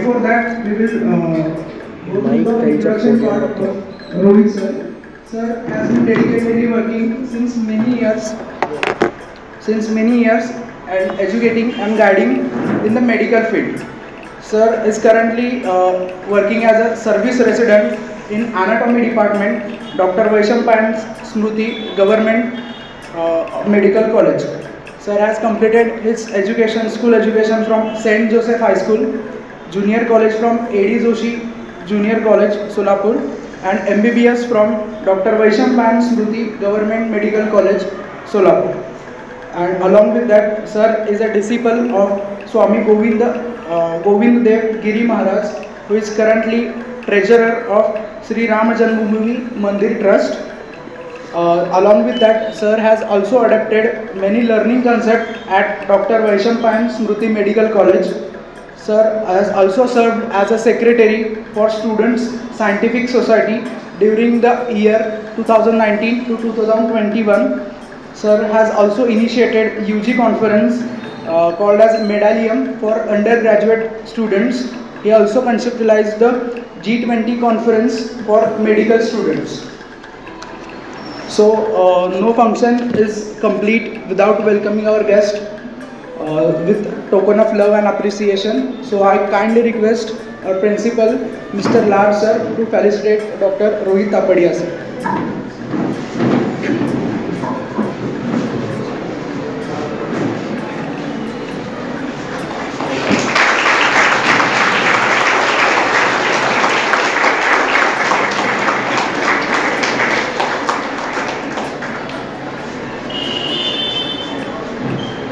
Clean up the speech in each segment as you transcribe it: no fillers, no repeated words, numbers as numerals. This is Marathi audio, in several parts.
before that, we will go to the introduction part of Rohit sir. Sir has been dedicatedly working since many years and educating and guiding in the medical field. Sir is currently working as a service resident in anatomy department, Dr. Vaishampayan Smruti Government Medical College. Sir has completed his education, school education from St. Joseph High School, Junior College from A.D. Joshi Junior College, Solapur, and MBBS from Dr. Vaishampayan Smruti Government Medical College, Solapur. And along with that, sir is a disciple of Swami Govind Dev Giri Maharaj, who is currently treasurer of Sri Rama Janmabhoomi Mandir Trust. Along with that, sir has also adapted many learning concepts at Dr. Vaishampayan Smruti Medical College. Sir has also served as a secretary for Students Scientific Society during the year 2019 to 2021. Sir has also initiated UG conference called as Medallium for undergraduate students. He also conceptualized the G20 conference for medical students. So, no function is complete without welcoming our guest with token of love and appreciation. So, I kindly request our principal, Mr. Lar sir, to felicitate Dr. Rohit Tapadia sir.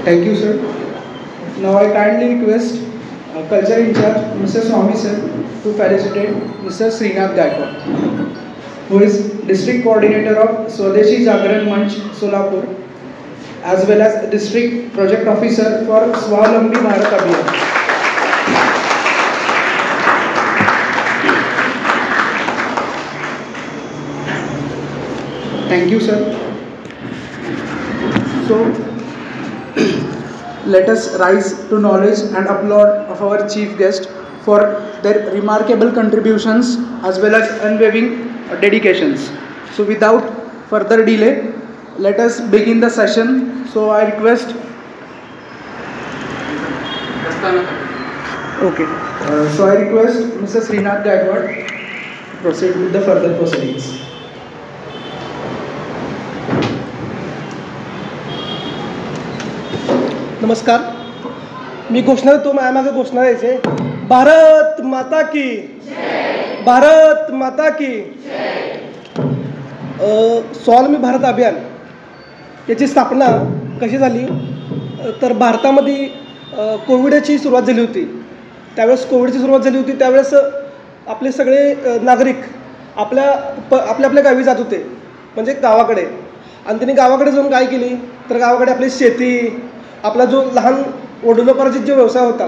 Thank you, sir. Now I kindly request Culture in Charge, Mr. Swami sir, to felicitate Mr. Srinath Gaikwad, who is District Coordinator of Swadeshi Jagran Manch, Solapur, as well as District Project Officer for Swalambi Bharat Abhiyan. Thank you, sir. So, let us rise to knowledge and applaud of our chief guest for their remarkable contributions as well as unwavering dedications. So without further delay, let us begin the session. So I request. Okay. So I request Mr. Srinath Gaikwad to proceed with the further proceedings. नमस्कार. मी घोषणा देतो, माझ्यामागे घोषणा द्यायचे. भारत माता की, भारत माता की. स्वावलंबी भारत अभियान याची स्थापना कशी झाली तर भारतामध्ये कोविडची सुरुवात झाली होती. त्यावेळेस कोविडची सुरुवात झाली होती त्यावेळेस आपले सगळे नागरिक आपल्या गावी जात होते, म्हणजे गावाकडे. आणि त्यांनी गावाकडे जाऊन काय केली तर गावाकडे आपली शेती, आपला जो लहान वडिलोपार्जित जो व्यवसाय होता,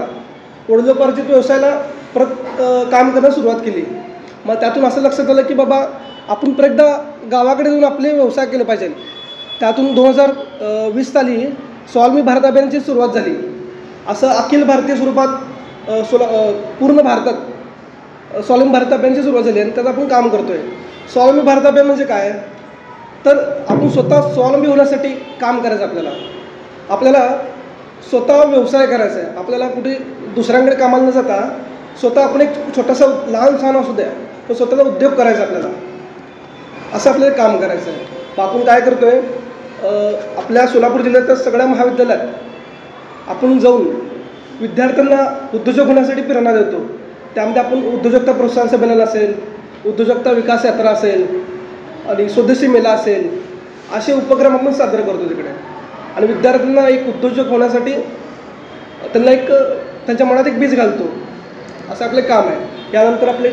वडिलोपार्जित व्यवसायाला परत काम करण्यास सुरुवात केली. मग त्यातून असं लक्षात आलं की बाबा आपण परत एकदा गावाकडे जाऊन आपले व्यवसाय केले पाहिजे. त्यातून 2020 साली स्वावलंबी भारत अभियानाची सुरुवात झाली. असं अखिल भारतीय स्वरूपात पूर्ण भारतात स्वावलंबी भारत अभियानाची सुरुवात झाली आणि त्यात आपण काम करतो आहे. स्वावलंबी भारत अभियान म्हणजे काय तर आपण स्वतः स्वावलंबी होण्यासाठी काम करायचं. आपल्याला स्वतः व्यवसाय करायचा आहे. आपल्याला कुठे दुसऱ्यांकडे कामाला न जाता स्वतः आपण एक छोटासा लहान सहान असू द्या तर स्वतःचा उद्योग करायचा आपल्याला, असं आपल्याला काम करायचं आहे. मग आपण काय करतो आहे, आपल्या सोलापूर जिल्ह्यातल्या सगळ्या महाविद्यालयात आपण जाऊन विद्यार्थ्यांना उद्योजक होण्यासाठी प्रेरणा देतो. त्यामध्ये आपण उद्योजकता प्रोत्साहन संमेलन असेल, उद्योजकता विकास यात्रा असेल आणि स्वदेशी मेला असेल, असे उपक्रम आपण साजरे करतो तिकडे. आणि विद्यार्थ्यांना एक उद्योजक होण्यासाठी त्यांना त्यांच्या मनात एक बीज घालतो, असं आपले काम आहे. यानंतर आपले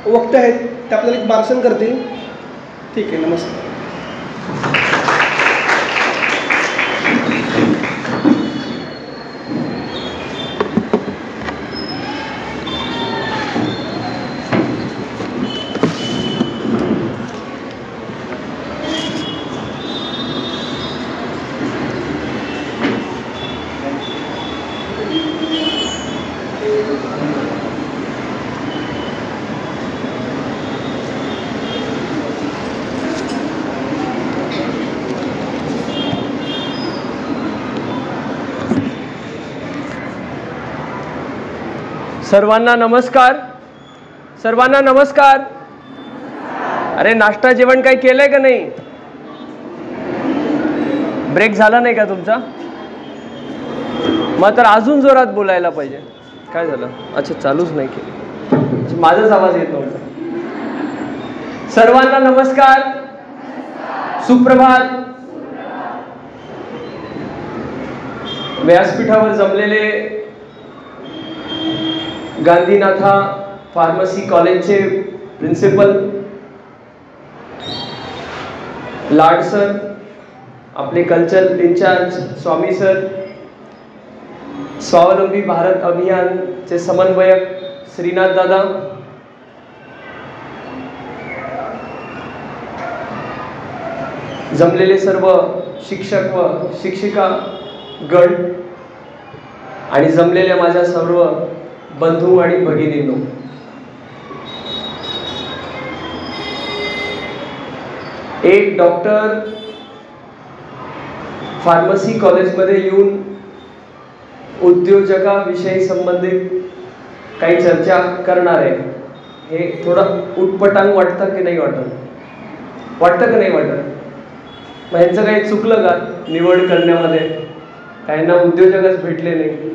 वक्ते आहेत ते आपल्याला एक मार्गदर्शन करतील. ठीक आहे, नमस्कार. सर्वांना नमस्कार. सर्वांना नमस्कार. अरे नाश्ता जेवण काही केलंय का नाही? ब्रेक झाला नाही का तुमचा? मग तर अजून जोरात बोलायला पाहिजे. काय झालं? अच्छा, चालूच नाही केली. माझाच आवाज येत नव्हता. सर्वांना नमस्कार. सुप्रभात. व्यासपीठावर जमलेले गांधीनाथा फार्मसी कॉलेजचे प्रिन्सिपल लाड सर, आपले कल्चरल इन्चार्ज स्वामी सर, स्वावलंबी भारत अभियानचे समन्वयक श्रीनाथ दादा, जमलेले सर्व शिक्षक व शिक्षिका गण आणि जमलेल्या माझ्या सर्व बंधू आणि भगिनींनो, एक डॉक्टर फार्मसी कॉलेजमध्ये येऊन उद्योजकाविषयी संबंधित काही चर्चा करणार आहे. हे थोडं उटपटांग वाटतं की नाही वाटत? वाटतं की नाही वाटत? मग ह्यांचं काही चुकलं का निवड करण्यामध्ये? काहींना उद्योजकच भेटले नाही.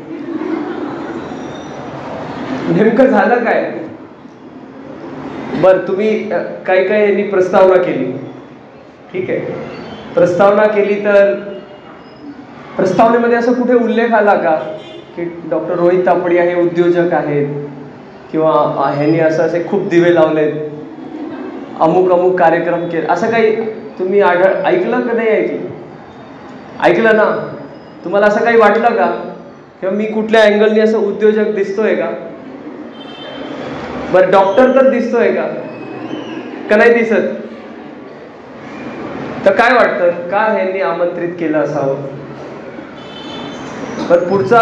नेमकं झालं काय? बरं, तुम्ही काही यांनी प्रस्तावना केली, ठीक आहे, प्रस्तावना केली, तर प्रस्तावनेमध्ये असं कुठे उल्लेख आला का की डॉक्टर रोहित तापडिया हे उद्योजक आहेत, किंवा ह्यांनी असं असे खूप दिवे लावलेत, अमुक अमुक कार्यक्रम केले, असं काही तुम्ही ऐकलं का नाही? ऐकलं ना? तुम्हाला असं काही वाटलं का किंवा मी कुठल्या अँगलनी असं उद्योजक दिसतोय का? बरं, डॉक्टर तर दिसतोय का नाही दिसत? तर काय वाटतं, का ह्यांनी आमंत्रित केलं असावं? पण पुढचा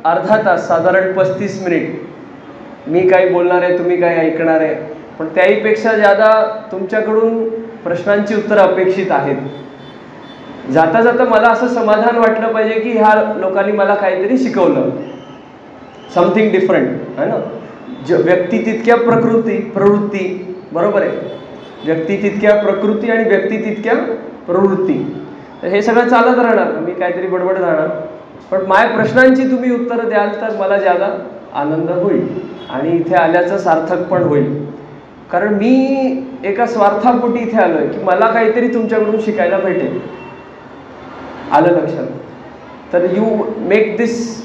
अर्धा तास, साधारण 35 मिनिट मी काय बोलणार आहे, तुम्ही काय ऐकणार आहे, पण त्याहीपेक्षा ज्यादा तुमच्याकडून प्रश्नांची उत्तरं अपेक्षित आहेत. जाता जाता मला असं समाधान वाटलं पाहिजे की ह्या लोकांनी मला काहीतरी शिकवलं, समथिंग डिफरंट, है ना? व्यक्ती तितक्या प्रवृत्ती, बरोबर आहे, व्यक्ती तितक्या प्रकृती आणि व्यक्ती तितक्या प्रवृत्ती. तर हे सगळं चालत राहणार, मी काहीतरी बडबड राहणार, पण माझ्या प्रश्नांची तुम्ही उत्तरं द्याल तर मला ज्यादा आनंद होईल आणि इथे आल्याचं सार्थक पण होईल. कारण मी एका स्वार्थापोटी इथे आलो आहे की मला काहीतरी तुमच्याकडून शिकायला भेटेल. आलं लक्षात? तर you make this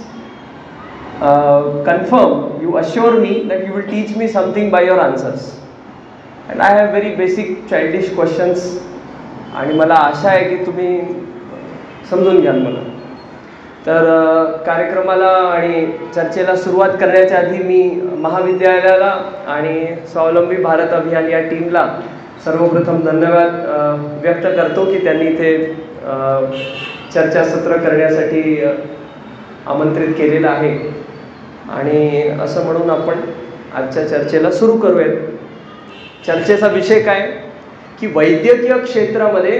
confirm, you assure me that you will teach me something by your answers. And I have very basic childish questions, आणि मला आशा आहे की तुम्ही समजून घ्याल मला. तर कार्यक्रमाला आणि चर्चेला सुरुवात करण्याच्या आधी मी महाविद्यालयाला आणि स्वावलंबी भारत अभियान या टीमला सर्वप्रथम धन्यवाद व्यक्त करतो की त्यांनी इथे चर्चासत्र करण्यासाठी आमंत्रित केलेलं आहे. आणि असं म्हणून आपण आजच्या चर्चेला सुरू करूयात. चर्चेचा विषय काय की वैद्यकीय क्षेत्रामध्ये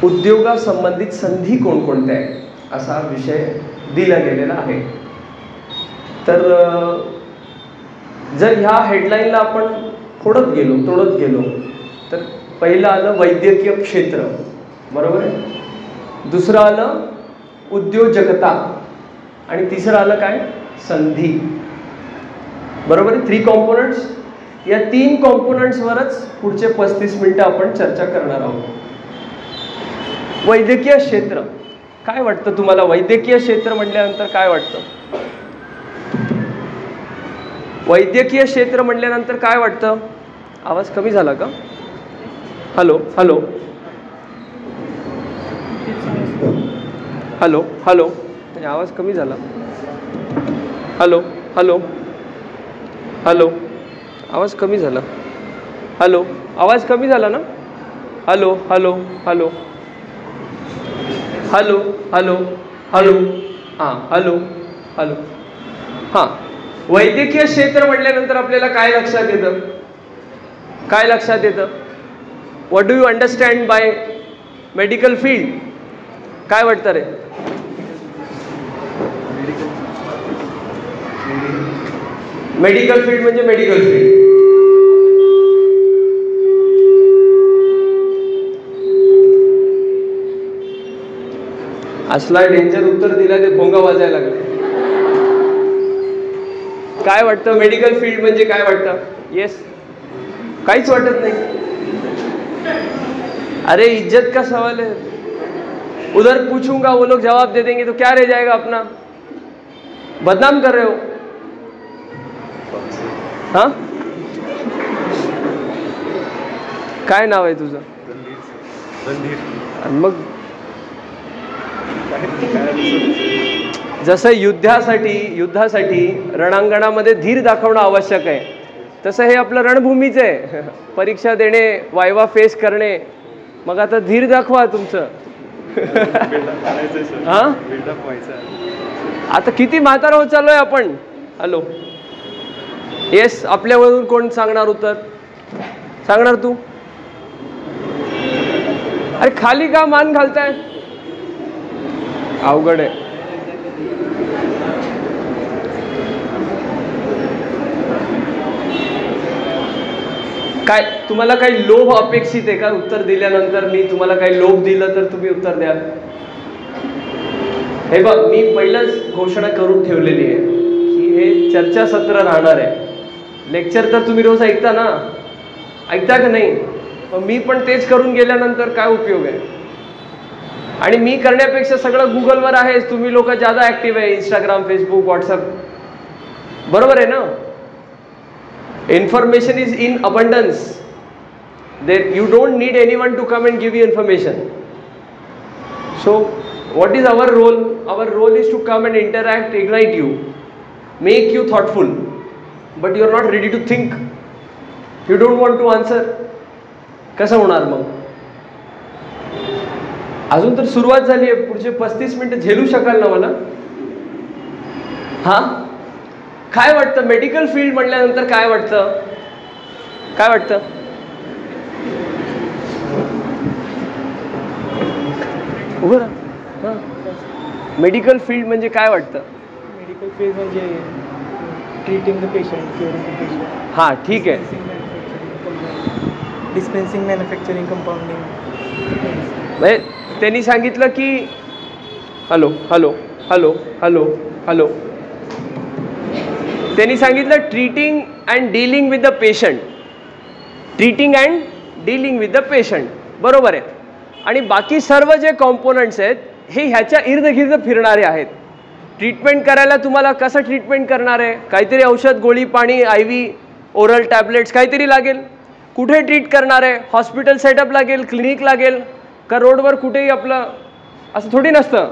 उद्योगासंबंधित संधी कोणकोणत्या आहेत असा विषय दिला गेलेला आहे. तर जर ह्या हेडलाईनला आपण तोडत गेलो तर पहिलं आलं वैद्यकीय क्षेत्र, बरोबर आहे, दुसरं आलं उद्योजकता, आणि तिसरं आलं काय? संधी, बरोबर आहे. 3 कॉम्पोनंट्स. या 3 कॉम्पोनंट्सवरच पुढचे 35 मिनिटं आपण चर्चा करणार आहोत. वैद्यकीय क्षेत्र, काय वाटतं तुम्हाला? वैद्यकीय क्षेत्र म्हटल्यानंतर काय वाटतं? वैद्यकीय क्षेत्र म्हटल्यानंतर काय वाटतं? आवाज कमी झाला का? हॅलो हॅलो हॅलो हॅलो, आवाज कमी झाला. हॅलो हॅलो हॅलो, आवाज कमी झाला. हॅलो, आवाज कमी झाला ना? Hello hello hello hello hello hello, हां हॅलो हॅलो, हां. वैद्यकीय क्षेत्र म्हटल्यानंतर आपल्याला काय लक्षात येतं? काय लक्षात येतं? What do you understand by medical field? काय वाटतं रे? मेडिकल फील्ड म्हणजे मेडिकल फील्ड. असला डेंजर उत्तर दिलं ते भोंगा वाजायला लागले. काय वाटतं मेडिकल फील्ड म्हणजे काय वाटतं? येस, काहीच वाटत नाही. अरे इज्जत का सवाल है, उधर पूछूंगा वो लोग जवाब दे देंगे तो क्या रह जाएगा अपना. बदनाम कर रहे हो. हाँ, काय नाव आहे तुझं? मग जसं युद्धासाठी रणांगणामध्ये धीर दाखवणं आवश्यक आहे, तसं हे आपलं रणभूमीचं आहे. परीक्षा देणे, वायवा फेस करणे, मग आता धीर दाखवा तुमचं. हा, आता किती म्हातारा होत चाललोय आपण. हॅलो, येस, आपल्यावरून कोण सांगणार उत्तर? सांगणार तू? अरे खाली का मान घालताय? अवघड आहे. काय तुम्हाला काही लोभ अपेक्षित आहे का उत्तर दिल्यानंतर? मी तुम्हाला काही लोभ दिलं तर तुम्ही उत्तर द्याल? हे बघ, मी पहिलंच घोषणा करून ठेवलेली आहे की हे चर्चासत्र राहणार आहे. लेक्चर तर तुम्ही रोज ऐकता ना, ऐकता का नाही? मग मी पण तेच करून गेल्यानंतर काय उपयोग आहे? आणि मी करण्यापेक्षा सगळं गुगलवर आहे. तुम्ही लोक जादा ॲक्टिव्ह आहे, इंस्टाग्राम, फेसबुक, व्हॉट्सअप. बरोबर आहे ना? Information is in abundance. There you don't need anyone to come and give you information. So what is our role? Our role is to come and interact, ignite you, make you thoughtful, but you are not ready to think. You don't want to answer. कसं होणार मग? अजून तर सुरुवात झाली आहे. पुढचे 35 मिनिटं झेलू शकाल ना मला? हा, काय वाटतं मेडिकल फील्ड म्हटल्यानंतर? काय वाटतं? काय वाटतं? उभं राहा. मेडिकल फील्ड म्हणजे काय वाटतं? मेडिकल फील्ड म्हणजे treating the patient, curing the patient. हां, ठीक आहे. डिस्पेन्सिंग, मॅन्युफॅक्चरिंग, कंपाऊंडिंग. म्हणजे त्यांनी सांगितलं की hello hello hello hello hello त्यांनी सांगितलं treating and dealing with the patient. Treating and dealing with the patient, बरोबर आहे. आणि बाकी सर्व जे कॉम्पोनंट्स आहेत हे ह्याच्या इर्दगिर्द फिरणारे आहेत. ट्रीटमेंट करायला तुम्हाला कसं ट्रीटमेंट करणार आहे? काहीतरी औषध, गोळी, पाणी, IV, ओरल टॅबलेट्स काहीतरी लागेल. कुठे ट्रीट करणार आहे? हॉस्पिटल सेटअप लागेल, क्लिनिक लागेल का रोडवर कुठेही आपलं? असं थोडी नसतं,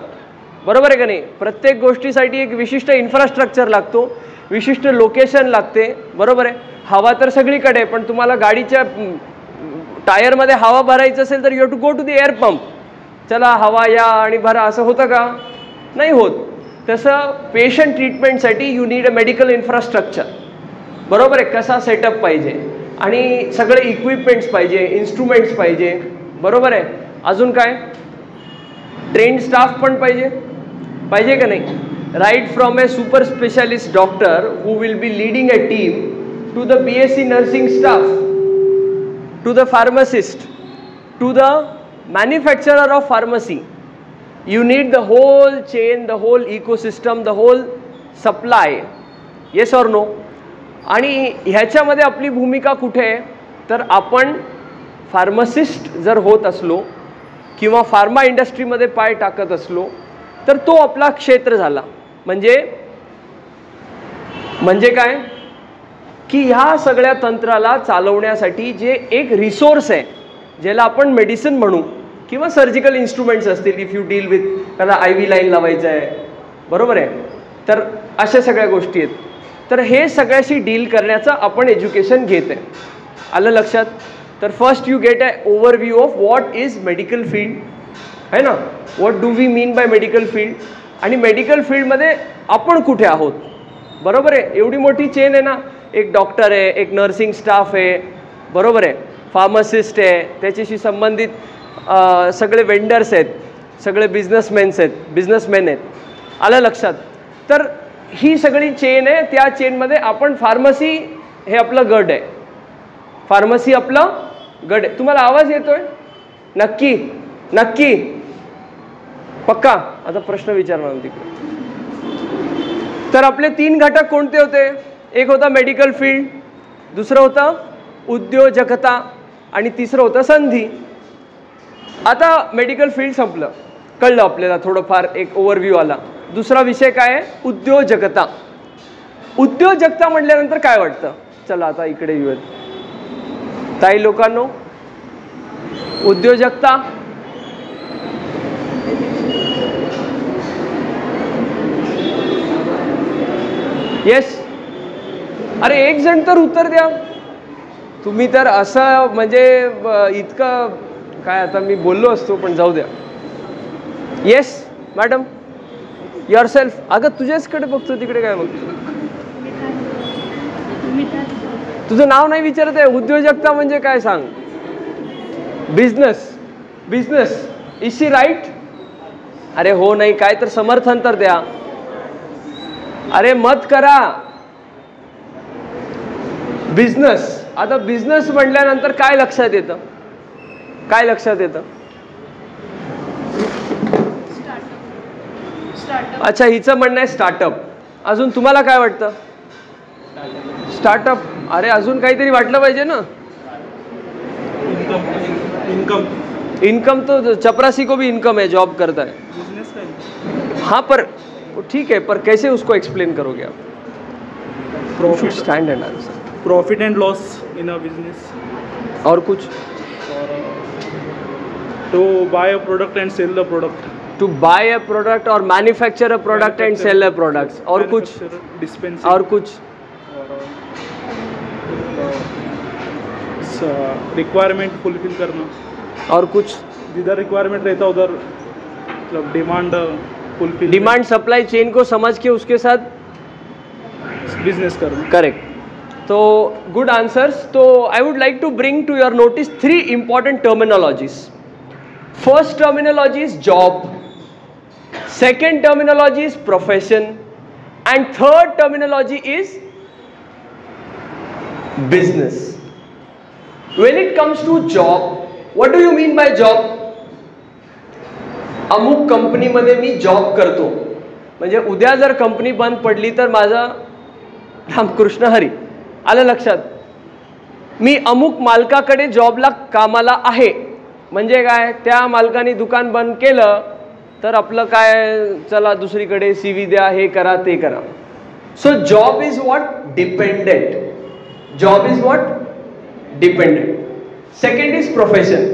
बरोबर आहे का नाही? प्रत्येक गोष्टीसाठी एक विशिष्ट इन्फ्रास्ट्रक्चर लागतो, विशिष्ट लोकेशन लागते, बरोबर आहे. हवा तर सगळीकडे, पण तुम्हाला गाडीच्या टायरमध्ये हवा भरायचं असेल तर you have to go to the air pump. चला हवा या आणि भरा, असं होतं का? नाही होत. तसं पेशंट ट्रीटमेंटसाठी you need a medical infrastructure, बरोबर आहे. कसा सेटअप पाहिजे आणि सगळे इक्विपमेंट्स पाहिजे, इन्स्ट्रुमेंट्स पाहिजे, बरोबर आहे. अजून काय? ट्रेंड स्टाफ पण पाहिजे, पाहिजे का नाही? Right from a super specialist doctor who will be leading a team to the BSc nursing staff, to the pharmacist, to the manufacturer of pharmacy. You need the whole chain, the whole ecosystem, the whole supply. Yes or no? आणि ह्याच्यामध्ये आपली भूमिका कुठे आहे? तर आपण फार्मासिस्ट जर होत असलो किंवा फार्मा इंडस्ट्रीमध्ये पाय टाकत असलो तर तो आपला क्षेत्र झाला. म्हणजे काय की ह्या सगळ्या तंत्राला चालवण्यासाठी जे एक रिसोर्स आहे ज्याला आपण मेडिसिन म्हणू किंवा सर्जिकल इन्स्ट्रुमेंट्स असतील, इफ यू डील विथ त्याला IV लाईन लावायचं आहे, बरोबर आहे. तर अशा सगळ्या गोष्टी आहेत. तर हे सगळ्याशी डील करण्याचं आपण एज्युकेशन घेत आहे. आलं लक्षात? तर first you get a overview of what is medical field, आहे ना. What do we mean by medical field, आणि मेडिकल फील्डमध्ये आपण कुठे आहोत, बरोबर आहे. एवढी मोठी चेन आहे ना. एक डॉक्टर आहे, एक नर्सिंग स्टाफ आहे, बरोबर आहे, फार्मासिस्ट आहे, त्याच्याशी संबंधित सगळे वेंडर्स आहेत, सगळे बिझनेसमॅन आहेत. आलं लक्षात? तर ही सगळी चेन आहे. त्या चेनमध्ये आपण फार्मसी हे आपलं गट आहे. फार्मसी आपलं गट आहे. तुम्हाला आवाज येतोय? नक्की नक्की पक्का? आता प्रश्न विचारणार तिकडे. तर आपले 3 घटक कोणते होते? एक होता मेडिकल फील्ड, दुसरं होतं उद्योजकता आणि तिसरं होतं संधी. आता मेडिकल फील्ड संपलं, कळलं आपल्याला थोडंफार, एक ओव्हरव्ह्यू आला. दुसरा विषय काय आहे? उद्योजकता. उद्योजकता म्हटल्यानंतर काय वाटतं? चला आता इकडे येऊयात. ताई लोकांनो, उद्योजकता येस. अरे एक जण तर उत्तर द्या. तुम्ही तर असं म्हणजे इतकं काय, आता मी बोललो असतो पण जाऊ द्या. Yes madam, your self. अगं तुझ्याचकडे बघतो, तिकडे काय बघतो? तुझं नाव नाही विचारत आहे. उद्योजकता म्हणजे काय सांग? Business. Business is she right? अरे हो नाही, काय तर समर्थन तर द्या. अरे मत करा. बिझनेस. आता बिझनेस म्हटल्यानंतर काय लक्षात येतं? काय लक्षात येतं? अच्छा, हिचं म्हणणं आहे स्टार्टअप. अजून तुम्हाला काय वाटतं? स्टार्टअप. अरे अजून काहीतरी वाटलं पाहिजे ना. इनकम. इनकम तो चपरासी को भी इनकम है, जॉब करता है. बिजनेस का. हाँ पर ठीक है, पर कैसे उसको एक्सप्लेन करोगे आप? Profit. Stand and answer. Profit and loss in a business. और कुछ? To buy a product and sell the product. To buy a product और manufacture a product and sell a products. और कुछ? डिस्पेंसिंग. और कुछ? रिक्वायरमेंट फुलफिल करना. और कुछ? जिधर रिक्वायरमेंट रहता उधर मतलब demand fulfil. Demand supply chain को समझ के उसके साथ बिजनेस करना. करेक्ट. तो गुड आंसर्स. तो I would like to bring to your notice 3 important terminologies. First terminology is job, second terminology is profession, and third terminology is business. When it comes to job, what do you mean by job? अमुक कंपनीमध्ये मी जॉब करतो, म्हणजे उद्या जर कंपनी बंद पडली तर माझा रामकृष्ण हरी. आलं लक्षात? मी अमुक मालकाकडे जॉबला कामाला आहे, म्हणजे काय? त्या मालकाने दुकान बंद केलं तर आपलं काय, चला दुसरीकडे CV द्या, हे करा ते करा. So job is what? Dependent. Job is what? Dependent. Second is profession.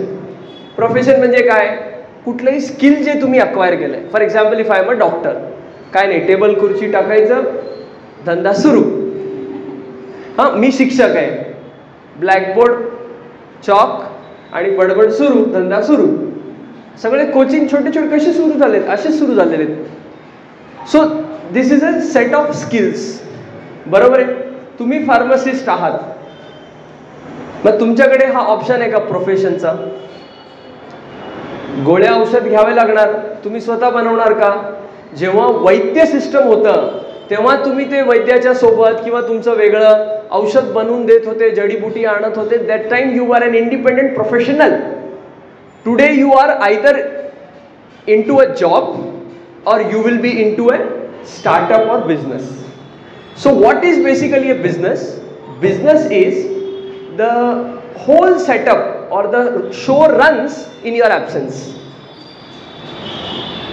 Profession म्हणजे काय? कुठलंही स्किल जे तुम्ही अक्वायर केलंय. For example if I am a doctor, काय नाही, टेबल खुर्ची टाकायचं, धंदा सुरू. हां, मी शिक्षक आहे, ब्लॅकबोर्ड, चॉक आणि बडबड सुरू, धंदा सुरू. सगळे कोचिंग छोटे छोटे कसे सुरू झालेत? असेच सुरू झालेले आहेत. So this is a set of skills. बरोबर आहे? तुम्ही फार्मासिस्ट आहात, मग तुमच्याकडे हा ऑप्शन आहे का प्रोफेशनचा? गोळ्या औषध घ्यावे लागणार, तुम्ही स्वतः बनवणार का? जेव्हा वैद्य सिस्टम होतं तेव्हा तुम्ही ते वैद्याच्या सोबत किंवा तुमचं वेगळं औषध बनवून देत होते, जडीबुटी आणत होते. That time you are an independent professional. Today you are either into a job or you will be into a startup or business. So what is basically a business? Business is the whole setup or the show runs in your absence.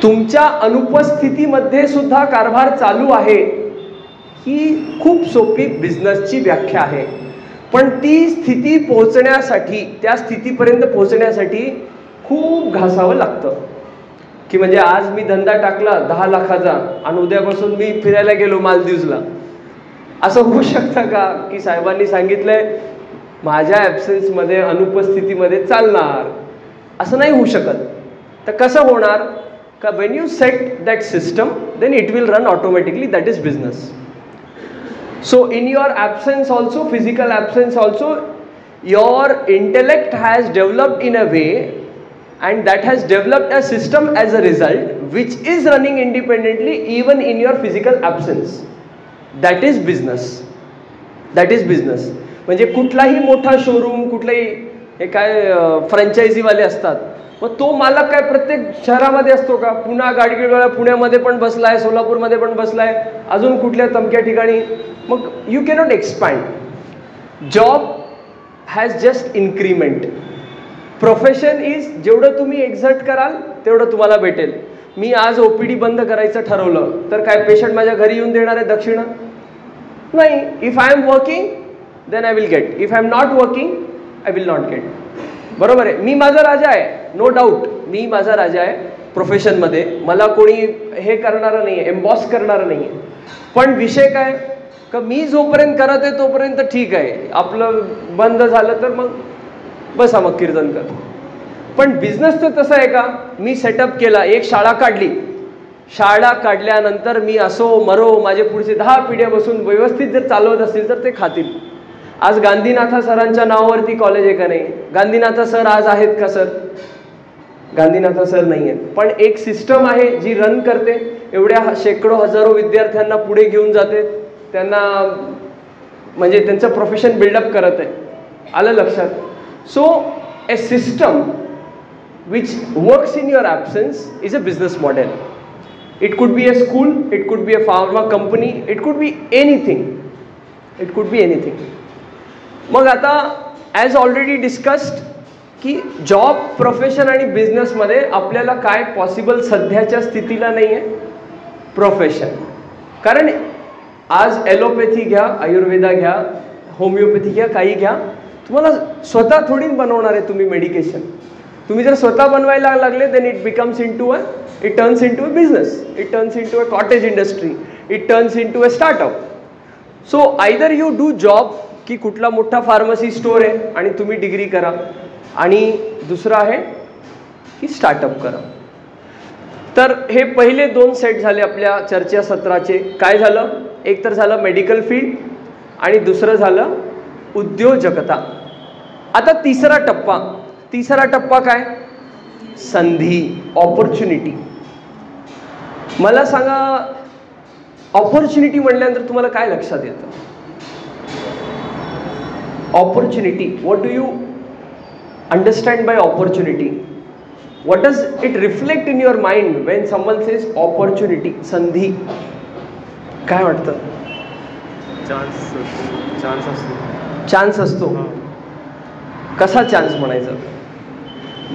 तुमच्या अनुपस्थितीमध्ये सुद्धा कारभार चालू आहे, ही खूप सोपी बिझनेसची व्याख्या आहे. पण ती स्थिती पोहोचण्यासाठी, त्या स्थितीपर्यंत पोहोचण्यासाठी खूप घासावं लागतं. की म्हणजे आज मी धंदा टाकला 10 लाखाचा आणि उद्यापासून मी फिरायला गेलो मालदीवला, असं होऊ शकतं का? की साहेबांनी सांगितलंय माझ्या ॲब्सेन्समध्ये, अनुपस्थितीमध्ये चालणार, असं नाही होऊ शकत. तर कसं होणार? का when you set that system, then it will run automatically. That is business. So in your absence also, physical absence also, your intellect has developed in a way, and that has developed a system as a result which is running independently even in your physical absence. That is business. That is business. म्हणजे कुठलाही मोठा शोरूम, कुठलाही हे काय फ्रँचायझीवाले असतात, मग तो मालक काय प्रत्येक शहरामध्ये असतो का? पुन्हा गाडगेळा पुण्यामध्ये पण बसलाय, सोलापूरमध्ये पण बसलाय, अजून कुठल्या तमक्या ठिकाणी. मग you cannot expand. Job has just increment. Profession is जेवढं तुम्ही एक्झर्ट कराल तेवढं तुम्हाला भेटेल. मी आज OPD बंद करायचं ठरवलं तर काय पेशंट माझ्या घरी येऊन देणार आहे दक्षिणा? नाही. If I am working then I will get. If I am not working I will not get. बरोबर आहे. मी माझा राजा आहे, नो डाऊट. मी माझा राजा आहे प्रोफेशनमध्ये. मला कोणी हे करणारं नाही आहे, एम्बॉस करणारं नाही आहे. पण विषय काय का मी जोपर्यंत करत आहे तोपर्यंत ठीक आहे. आपलं बंद झालं तर मग बसा मग कीर्तन कर. पण बिझनेस तर तसं आहे का? मी सेटअप केला, एक शाळा काढली. शाळा काढल्यानंतर मी असो मरो माझे पुढचे 10 पिढ्या बसून व्यवस्थित जर चालवत असतील तर ते खातील. आज गांधीनाथा सरांच्या नावावरती कॉलेज आहे का नाही? गांधीनाथा सर आज आहेत का सर? गांधीनाथा सर नाही आहेत. पण एक सिस्टम आहे जी रन करते, एवढ्या शेकडो हजारो विद्यार्थ्यांना पुढे घेऊन जाते, त्यांना म्हणजे त्यांचं प्रोफेशन बिल्डअप करत आहे. आलं लक्षात? So A system which works in your absence is a business model. It could be a school, it could be a pharma company, it could be anything. It could be anything. मग आता ॲज ऑलरेडी डिस्कस्ड की जॉब, प्रोफेशन आणि बिझनेसमध्ये आपल्याला काय पॉसिबल सध्याच्या स्थितीला नाही आहे? प्रोफेशन. कारण आज ॲलोपॅथी घ्या, आयुर्वेदा घ्या, होमिओपॅथी घ्या, काही घ्या, तुम्हाला स्वतः थोडी बनवणार आहे तुम्ही मेडिकेशन. तुम्ही जर स्वतः बनवायला लागले then it turns into a business, it turns into a cottage industry, it turns into a startup. So either you do job, की कुठला मोठा फार्मसी स्टोर आहे आणि तुम्ही डिग्री करा, आणि दुसरं आहे की स्टार्टअप करा. तर हे पहिले 2 सेट झाले आपल्या चर्चासत्राचे. काय झालं? एक तर झालं मेडिकल फील्ड आणि दुसरं झालं उद्योजकता. आता तिसरा टप्पा काय? संधी, ऑपॉर्च्युनिटी. मला सांगा, ऑपॉर्च्युनिटी म्हटल्यानंतर तुम्हाला काय लक्षात येतं? Opportunity, what do you understand by opportunity? What does it reflect in your mind when someone says opportunity? संधी. काय वाटतं? चान्स असतो. कसा चान्स म्हणायचा?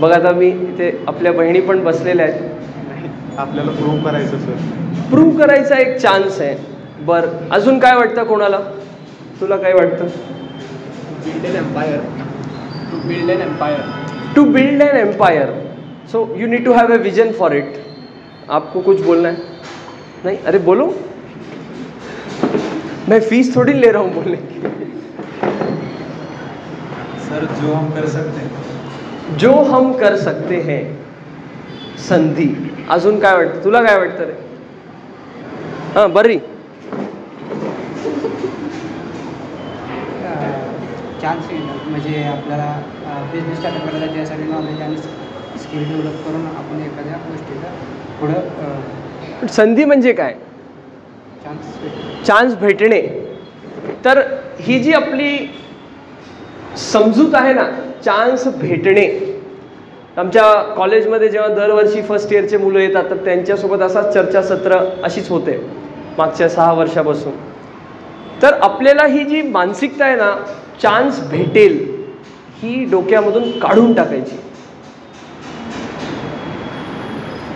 बघा आता मी इथे आपल्या बहिणी पण बसलेल्या आहेत. आपल्याला प्रूव्ह करायचं सर. प्रूव्ह करायचा एक चान्स आहे. बरं, अजून काय वाटतं कोणाला? तुला काय वाटतं? build an empire. To build an empire. To build an empire. So you need to have a vision for it. आपको कुछ बोलना है? नहीं? अरे बोलो. मैं फीस थोड़ी ले रहा हूँ बोलने की. सर, जो हम कर सकते हैं. संधी. अजून काय वाटतं? तुला काय वाटतं रे? हां, बरी. चान्स म्हणजे आपल्याला बिझनेस स्टार्टअप करायला त्यासाठी नॉलेज आणि स्किल डेव्हलप करून आपण एखाद्या गोष्टीला पुढं. संधी म्हणजे काय? चान्स भेटणे. तर ही जी आपली समजूत आहे ना, चान्स भेटणे. आमच्या कॉलेजमध्ये जेव्हा दरवर्षी फर्स्ट इयरचे मुलं येतात तर त्यांच्यासोबत असाच चर्चासत्र अशीच होते मागच्या 6 वर्षापासून. तर आपल्याला ही जी मानसिकता आहे ना, चान्स भेटेल, ही डोक्यामधून काढून टाकायची.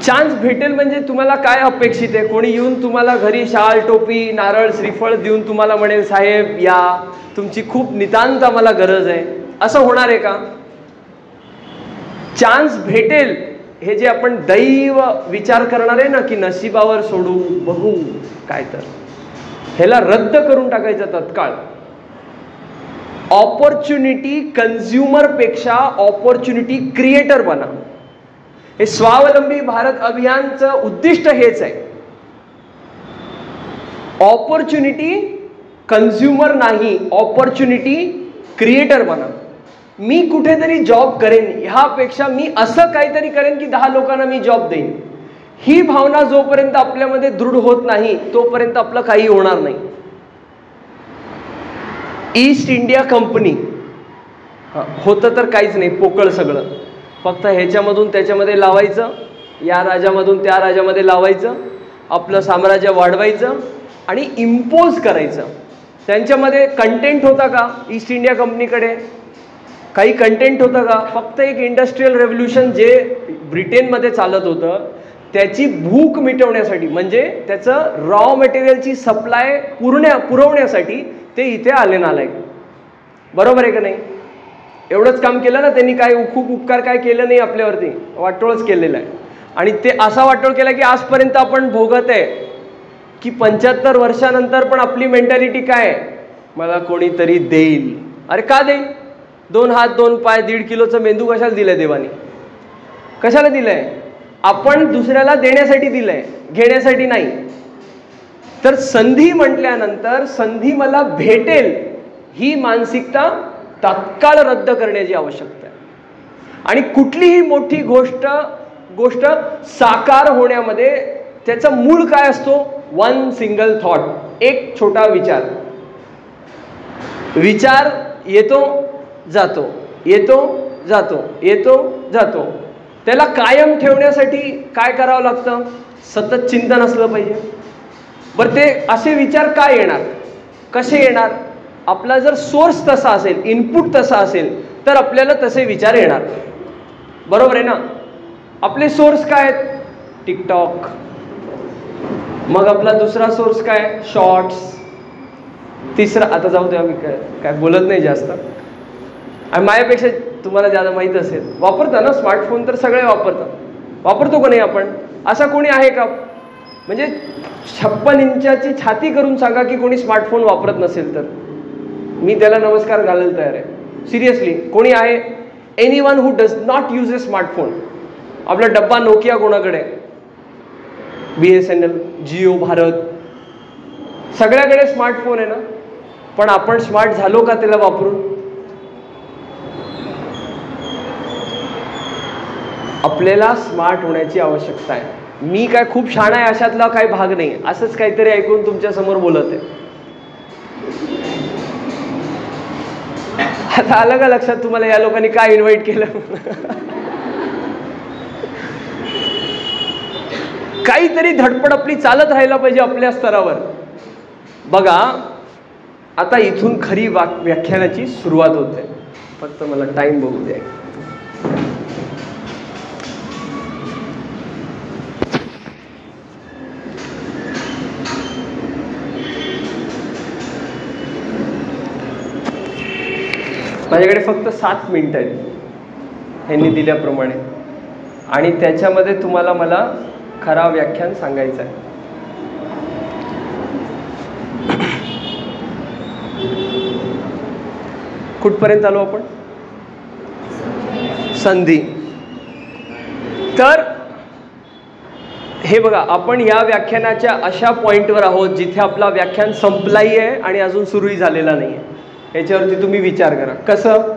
चान्स भेटेल म्हणजे तुम्हाला काय अपेक्षित आहे? कोणी येऊन तुम्हाला घरी शाल, टोपी, नारळ, श्रीफळ देऊन तुम्हाला म्हणेल साहेब या, तुमची खूप नितांत मला गरज आहे, असं होणार आहे का? चान्स भेटेल हे जे आपण दैव विचार करणार आहे ना, की नशिबावर सोडू, बघू काय, तर ह्याला रद्द करून टाकायचं तत्काळ. ऑपॉर्च्युनिटी कन्झ्युमर पेक्षा ऑपॉर्च्युनिटी क्रिएटर बना. हे स्वावलंबी भारत अभियानचं उद्दिष्ट हेच आहे. ऑपॉर्च्युनिटी कन्झ्युमर नाही, ऑपॉर्च्युनिटी क्रिएटर बना. मी कुठेतरी जॉब करेन ह्यापेक्षा मी असं काहीतरी करेन की 10 लोकांना मी जॉब देईन. ही भावना जोपर्यंत आपल्यामध्ये दृढ होत नाही तोपर्यंत आपलं काही होणार नाही. ईस्ट इंडिया कंपनी होतं तर काहीच नाही, पोकळ सगळं. फक्त ह्याच्यामधून त्याच्यामध्ये लावायचं, या राजामधून त्या राजामध्ये लावायचं, आपलं साम्राज्य वाढवायचं आणि इम्पोज करायचं. त्यांच्यामध्ये कंटेंट होता का ईस्ट इंडिया कंपनीकडे? काही कंटेंट होतं का? फक्त एक इंडस्ट्रियल रेव्होल्युशन जे ब्रिटनमध्ये चालत होतं त्याची भूक मिटवण्यासाठी, म्हणजे त्याचं रॉ मटेरियलची सप्लाय पुरवण्यासाठी ते इथे आले नालायक. बरोबर आहे का नाही? एवढंच काम केलं ना त्यांनी, काय खूप उपकार काय केलं नाही आपल्यावरती, वाटोळच केलेलं आहे. आणि ते असा वाटोळ केला की आजपर्यंत आपण भोगत आहे की 75 वर्षानंतर पण आपली मेंटॅलिटी काय आहे, मला कोणीतरी देईल. अरे का देईल? 2 हात 2 पाय 1.5 किलोचं मेंदू कशाला दिलंय देवाने? कशाला दिलंय? आपण दुसऱ्याला देण्यासाठी दिलंय, घेण्यासाठी नाही. तर संधी म्हटल्यानंतर संधी मला भेटेल ही मानसिकता तात्काळ रद्द करण्याची आवश्यकता आहे. आणि कुठलीही मोठी गोष्ट साकार होण्यामध्ये त्याचा मूळ काय असतो? वन सिंगल थॉट, एक छोटा विचार येतो जातो, येतो जातो, येतो जातो. त्याला कायम ठेवण्यासाठी काय करावं लागतं? सतत चिंतन असलं पाहिजे. बरं, ते असे विचार काय येणार, कसे येणार? आपला जर सोर्स तसा असेल, इनपुट तसा असेल तर आपल्याला तसे विचार येणार. बरोबर आहे ना? आपले सोर्स काय आहेत? टिकटॉक. मग आपला दुसरा सोर्स काय? शॉर्ट्स. तिसरा, आता जाऊ द्या, मी काय बोलत नाही जास्त. आणि माझ्यापेक्षा तुम्हाला ज्यादा माहीत असेल, वापरता ना स्मार्टफोन? तर सगळे वापरतात. वापरतो का नाही आपण? असा कोणी आहे का? म्हणजे 56 इंचाची छाती करून सांगा की कोणी स्मार्टफोन वापरत नसेल तर मी त्याला नमस्कार घालायला तयार आहे. सिरियसली, कोणी आहे? Anyone who does not use A smartphone. आपला डब्बा नोकिया कोणाकडे? BSNL, जिओ, भारत, सगळ्याकडे स्मार्टफोन आहे ना. पण आपण स्मार्ट झालो का त्याला वापरून? आपल्याला स्मार्ट होण्याची आवश्यकता आहे. मी काय खूप शहाणा आहे अशातला काही भाग नाही, असंच काहीतरी ऐकून तुमच्या समोर बोलत आहे. आता आलं का लक्षात तुम्हाला या लोकांनी काय इन्व्हाइट केलं? काहीतरी धडपड आपली चालत राहायला पाहिजे आपल्या स्तरावर. बघा, आता इथून खरी व्याख्यानाची सुरुवात होते. फक्त मला टाइम बघू द्या. माझ्याकडे फक्त 7 मिनिटं आहेत ह्यांनी दिल्याप्रमाणे, आणि त्याच्यामध्ये तुम्हाला मला खरा व्याख्यान सांगायचं आहे. कुठपर्यंत आलो आपण? संधी. तर हे बघा, आपण या व्याख्यानाच्या अशा पॉइंटवर आहोत जिथे आपला व्याख्यान संपलाही आहे आणि अजून सुरूही झालेला नाही आहे. याच्यावरती तुम्ही विचार करा. कसं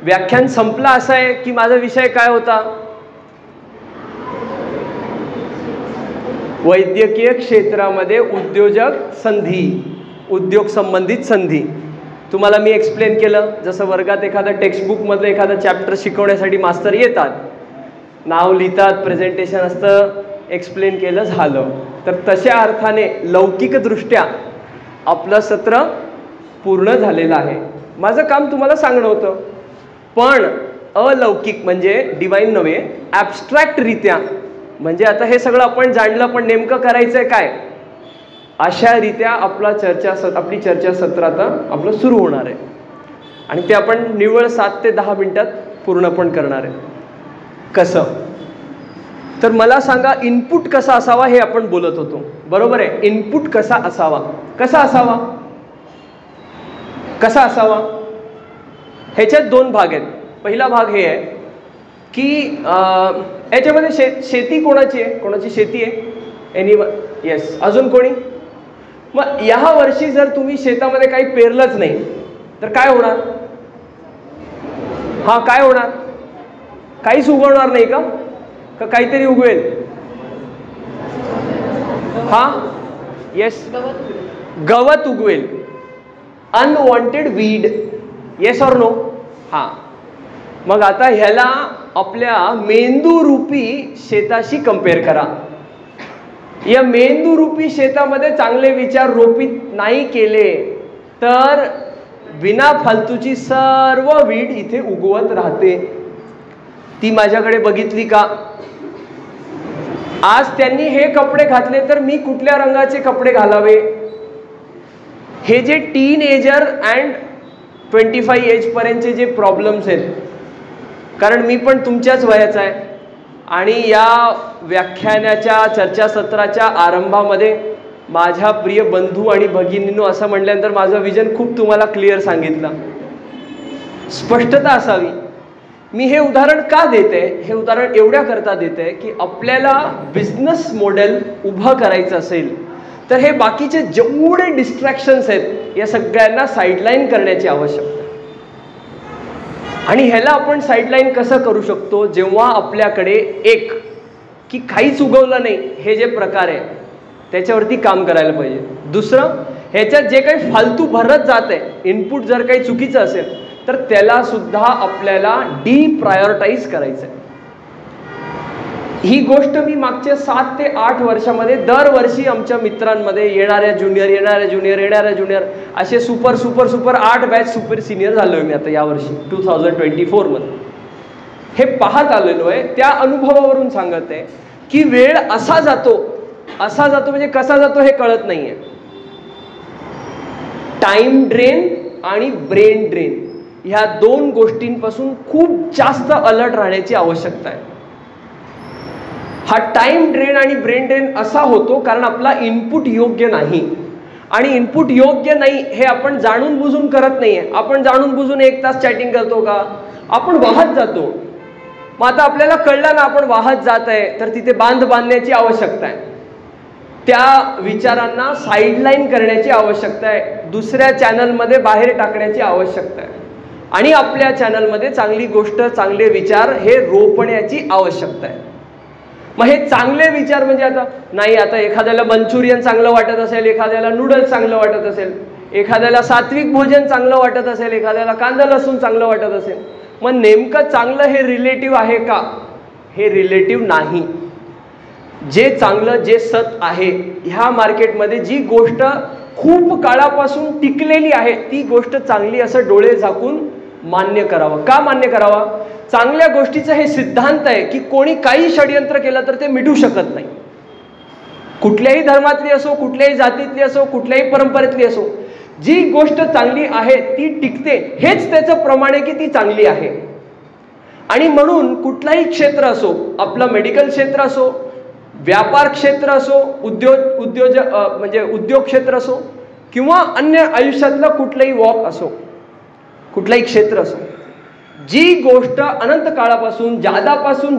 व्याख्यान संपला असं आहे की माझा विषय काय होता? वैद्यकीय क्षेत्रामध्ये उद्योजक संधी, उद्योग संबंधित संधी. तुम्हाला मी एक्सप्लेन केलं, जसं वर्गात एखादं टेक्स्टबुकमधलं एखादं चॅप्टर शिकवण्यासाठी मास्तर येतात, नाव लिहितात, प्रेझेंटेशन असतं, एक्सप्लेन केलं, झालं. तर तशा अर्थाने लौकिकदृष्ट्या आपलं सत्र पूर्ण झालेलं आहे. माझं काम तुम्हाला सांगणं होतं. पण अलौकिक म्हणजे डिवाइन नव्हे, ॲब्स्ट्रॅक्टरित्या, म्हणजे आता हे सगळं आपण जाणलं पण नेमकं करायचंय काय, अशा रीत्या आपली चर्चा सत्र आता आपलं सुरू होणार आहे. आणि ते आपण निव्वळ 7 ते 10 मिनिटात पूर्ण पण करणार आहे. कसं? तर मला सांगा, इनपुट कसा असावा हे आपण बोलत होतो. बरोबर आहे? इनपुट कसा असावा? कसा असावा? कसा असावा? ह्याच्यात 2 भाग आहेत. पहिला भाग हे आहे की याच्यामध्ये शेती कोणाची आहे? कोणाची शेती आहे? एनीवन? येस. अजून कोणी? मग या वर्षी जर तुम्ही शेतामध्ये काही पेरलंच नाही तर काय होणार? हा, काय होणार? काहीच उगवणार नाही का? का काहीतरी उगवेल? हा, येस, गवत उगवेल. Unwanted weed. Yes or no? हां. मग आता ह्याला आपल्या मेंदूरूपी शेताशी कंपेअर करा. या मेंदूरूपी शेतामध्ये चांगले विचार रोपित नाही केले तर विना फालतूची सर्व वीड इथे उगवत राहते. ती माझ्याकडे बघितली का? आज त्यांनी हे कपडे घातले तर मी कुठल्या रंगाचे कपडे घालावे? हे जे टीनएजर अँड 25 एज पर्यंतचे जे प्रॉब्लेम्स आहेत, कारण मी पण तुमच्याच वयाचा आहे आणि या व्याख्यानाच्या चर्चासत्राच्या आरंभामध्ये माझ्या प्रिय बंधू आणि भगिनींनो असं म्हटल्यानंतर माझं विजन खूप तुम्हाला क्लिअर सांगितलं. स्पष्टता असावी. मी हे उदाहरण का देते? हे उदाहरण एवढ्या करता देते की आपल्याला बिझनेस मॉडेल उभं करायचं असेल तर हे बाकीचे जेवढे डिस्ट्रॅक्शन्स आहेत या सगळ्यांना साईडलाईन करण्याची आवश्यकता आहे. आणि ह्याला आपण साईडलाईन कसं करू शकतो? जेव्हा आपल्याकडे एक की काहीच उगवलं नाही हे जे प्रकार आहे त्याच्यावरती काम करायला पाहिजे. दुसरं, ह्याच्यात जे काही फालतू भरत जात आहे, इनपुट जर काही चुकीचं असेल तर त्याला सुद्धा आपल्याला डिप्रायोरिटाईज करायचं आहे. ही गोष्ट मी मागच्या 7 ते 8 वर्षामध्ये दरवर्षी आमच्या मित्रांमध्ये येणाऱ्या ज्युनियर असे सुपर 8 बॅच सुपर सिनियर झालोय मी आता यावर्षी 2024 मध्ये. हे पाहत आलेलो आहे. त्या अनुभवावरून सांगत आहे की वेळ असा जातो म्हणजे कसा जातो हे कळत नाहीये. टाइम ड्रेन आणि ब्रेन ड्रेन ह्या 2 गोष्टींपासून खूप जास्त अलर्ट राहण्याची आवश्यकता आहे. हा टाइम ड्रेन आणि ब्रेन ड्रेन असा होतो कारण आपला इनपुट योग्य नाही. आणि इनपुट योग्य नाही हे आपण जाणून बुजून करत नाहीये. आपण जाणून बुजून 1 तास चॅटिंग करतो का? आपण वाहत जातो. मग आता आपल्याला कळलं ना आपण वाहत जात आहे तर तिथे बांधण्याची आवश्यकता आहे. त्या विचारांना साईडलाईन करण्याची आवश्यकता आहे. दुसऱ्या चॅनलमध्ये बाहेर टाकण्याची आवश्यकता आहे. आणि आपल्या चॅनलमध्ये चांगली गोष्ट, चांगले विचार हे रोपण्याची आवश्यकता आहे. मग हे चांगले विचार म्हणजे आता एखाद्याला मंचुरियन चांगलं वाटत असेल, एखाद्याला नूडल्स चांगलं वाटत असेल, एखाद्याला सात्विक भोजन चांगलं वाटत असेल, एखाद्याला कांदा लसूण चांगलं वाटत असेल. मग नेमकं चांगलं हे रिलेटिव्ह आहे का? हे रिलेटिव्ह नाही. जे चांगलं, जे सत आहे ह्या मार्केटमध्ये जी गोष्ट खूप काळापासून टिकलेली आहे ती गोष्ट चांगली असं डोळे झाकून मान्य करावं. का मान्य करावा? चांगल्या गोष्टीचं हे सिद्धांत आहे की कोणी काही षडयंत्र केलं तर ते मिटू शकत नाही. कुठल्याही धर्मातली असो, कुठल्याही जातीतली असो, कुठल्याही परंपरेतली असो, जी गोष्ट चांगली आहे ती टिकते. हेच त्याचं प्रमाण आहे की ती चांगली आहे. आणि म्हणून कुठलाही क्षेत्र असो, आपलं मेडिकल क्षेत्र असो, व्यापार क्षेत्र असो, उद्योग क्षेत्र असो किंवा अन्य आयुष्यातलं कुठलंही वॉक असो, कुठलंही क्षेत्र असो, जी गोष्ट अनंत काळापासून,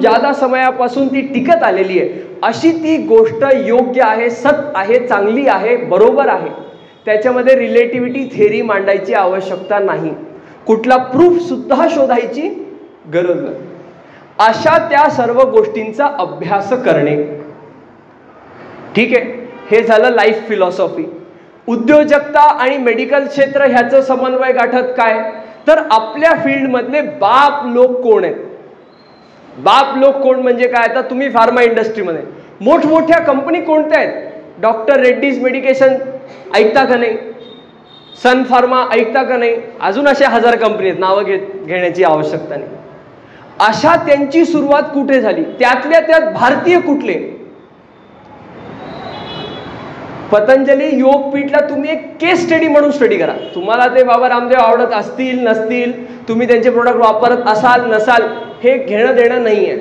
जादा समयापासून ती टिकत आलेली आहे अशी ती गोष्ट योग्य आहे, सत आहे, चांगली आहे, बरोबर आहे. त्याच्यामध्ये रिलेटिव्हिटी थेरी मांडायची आवश्यकता नाही. कुठला प्रूफ सुद्धा शोधायची गरज नाही. अशा त्या सर्व गोष्टींचा अभ्यास करणे. ठीक आहे, हे झालं लाईफ फिलॉसॉफी. उद्योजकता आणि मेडिकल क्षेत्र ह्याचं समन्वय गाठत काय? तर आपल्या फील्डमधले बाप लोक कोण आहेत? बाप लोक कोण म्हणजे काय? आता तुम्ही फार्मा इंडस्ट्रीमध्ये मोठमोठ्या कंपनी कोणत्या आहेत? डॉक्टर रेड्डीज मेडिकेशन ऐकता का नाही? सन फार्मा ऐकता का नाही? अजून अशा 1000 कंपनी आहेत, नावं घेण्याची आवश्यकता नाही. अशा त्यांची सुरुवात कुठे झाली? त्यातल्या त्यात भारतीय कुठले? पतंजली योगपीठला तुम्ही एक केस स्टडी म्हणून स्टडी करा. तुम्हाला ते बाबा रामदेव आवडत असतील नसतील, तुम्ही त्यांचे प्रोडक्ट वापरत असाल नसाल, हे घेणं देणं नाही आहे.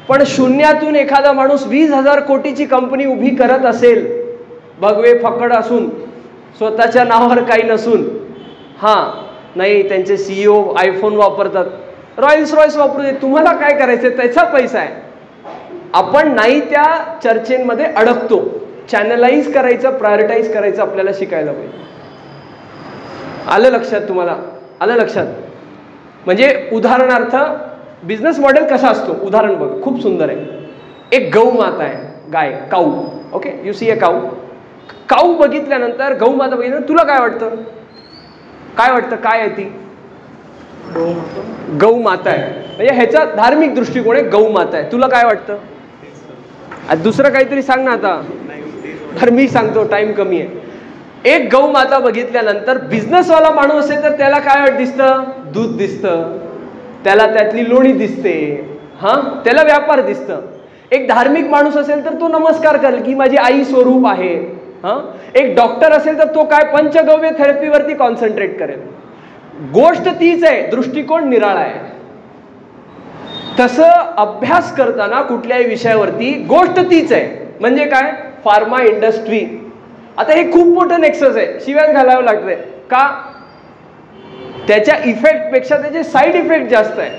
पण शून्यातून एखादा माणूस 20,000 कोटीची कंपनी उभी करत असेल, भगवे फकड असून, स्वतःच्या नावावर काही नसून, नाही त्यांचे CEO आयफोन वापरतात, रॉयल्स रॉयल्स वापरू दे, तुम्हाला काय करायचं? त्याचा पैसा आहे. आपण नाही त्या चर्चेमध्ये अडकतो. चॅनलाइज करायचं, प्रायोरिटाईज करायचं आपल्याला शिकायला पाहिजे. आलं लक्षात? तुम्हाला आलं लक्षात? म्हणजे उदाहरणार्थ बिझनेस मॉडेल कसा असतो? उदाहरण बघा, खूप सुंदर आहे. एक गौ माता आहे, गाय, काऊ. ओके, यू सी अ काऊ. काऊ बघितल्यानंतर, गौ माता बघितल्यानंतर तुला काय वाटतं? काय वाटतं काय आहे ती? गौ माता आहे. म्हणजे ह्याचा धार्मिक दृष्टिकोन आहे, गौ माता आहे. तुला काय वाटतं? दुसरं काहीतरी सांग ना आता. तर मी सांगतो, टाइम कमी आहे. एक गौ माता बघितल्यानंतर बिझनेसवाला माणूस असेल तर त्याला काय दिसतं? दूध दिसतं, त्याला त्यातली लोणी दिसते, त्याला व्यापार दिसतं. एक धार्मिक माणूस असेल तर तो नमस्कार करेल की माझी आई स्वरूप आहे. एक डॉक्टर असेल तर तो काय पंचगव्य थेरपीवरती कॉन्सन्ट्रेट करेल. गोष्ट तीच आहे, दृष्टिकोन निराळा आहे. तसं अभ्यास करताना कुठल्याही विषयावरती गोष्ट तीच आहे. म्हणजे काय? Pharma industry. आता हे खूप मोठं नेक्सस आहे, शिव्याच घालावं लागतंय का? त्याच्या इफेक्ट पेक्षा त्याचे साईड इफेक्ट जास्त आहे.